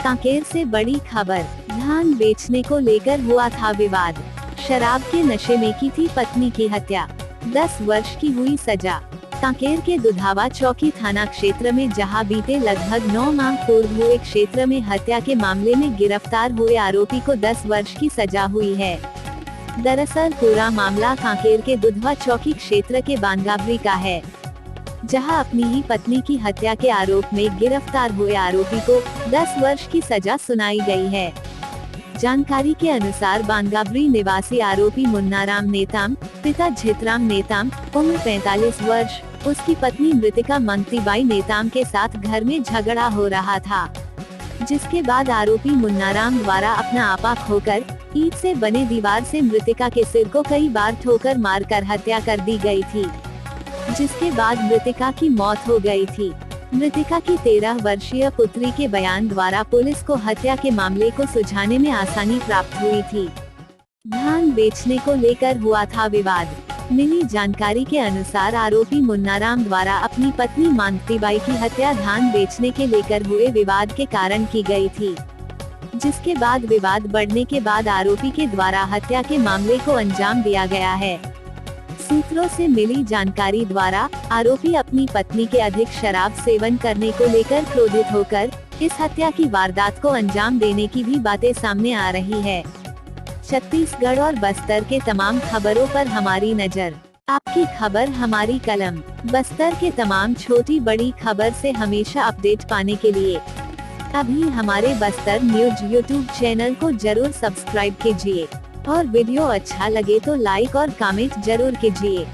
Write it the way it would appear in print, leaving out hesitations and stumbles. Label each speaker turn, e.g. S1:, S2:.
S1: कांकेर से बड़ी खबर, धान बेचने को लेकर हुआ था विवाद। शराब के नशे में की थी पत्नी की हत्या, 10 वर्ष की हुई सजा। कांकेर के दुधावा चौकी थाना क्षेत्र में जहां बीते लगभग 9 माह पूर्व हुए क्षेत्र में हत्या के मामले में गिरफ्तार हुए आरोपी को 10 वर्ष की सजा हुई है। दरअसल पूरा मामला कांकेर के दुधवा चौकी क्षेत्र के बानगाबरी का है, जहां अपनी ही पत्नी की हत्या के आरोप में गिरफ्तार हुए आरोपी को 10 वर्ष की सजा सुनाई गई है। जानकारी के अनुसार बानगाबरी निवासी आरोपी मुन्नाराम नेताम, पिता झितराम नेताम, उम्र 45 वर्ष, उसकी पत्नी मृतिका मंगतीबाई नेताम के साथ घर में झगड़ा हो रहा था, जिसके बाद आरोपी मुन्नाराम द्वारा अपना आपा खोकर ईंट से बने दीवार से मृतिका के सिर को कई बार ठोकर मारकर हत्या कर दी गई थी, जिसके बाद मृतिका की मौत हो गई थी। मृतिका की 13 वर्षीय पुत्री के बयान द्वारा पुलिस को हत्या के मामले को सुलझाने में आसानी प्राप्त हुई थी। धान बेचने को लेकर हुआ था विवाद। मिली जानकारी के अनुसार आरोपी मुन्नाराम द्वारा अपनी पत्नी मंगतीबाई की हत्या धान बेचने के लेकर हुए विवाद के कारण की गई थी, जिसके बाद विवाद बढ़ने के बाद आरोपी के द्वारा हत्या के मामले को अंजाम दिया गया है। सूत्रों से मिली जानकारी द्वारा आरोपी अपनी पत्नी के अधिक शराब सेवन करने को लेकर क्रोधित होकर इस हत्या की वारदात को अंजाम देने की भी बातें सामने आ रही है। छत्तीसगढ़ और बस्तर के तमाम खबरों पर हमारी नजर, आपकी खबर हमारी कलम। बस्तर के तमाम छोटी बड़ी खबर से हमेशा अपडेट पाने के लिए अभी हमारे बस्तर न्यूज यूट्यूब चैनल को जरूर सब्सक्राइब कीजिए और वीडियो अच्छा लगे तो लाइक और कमेंट जरूर कीजिए।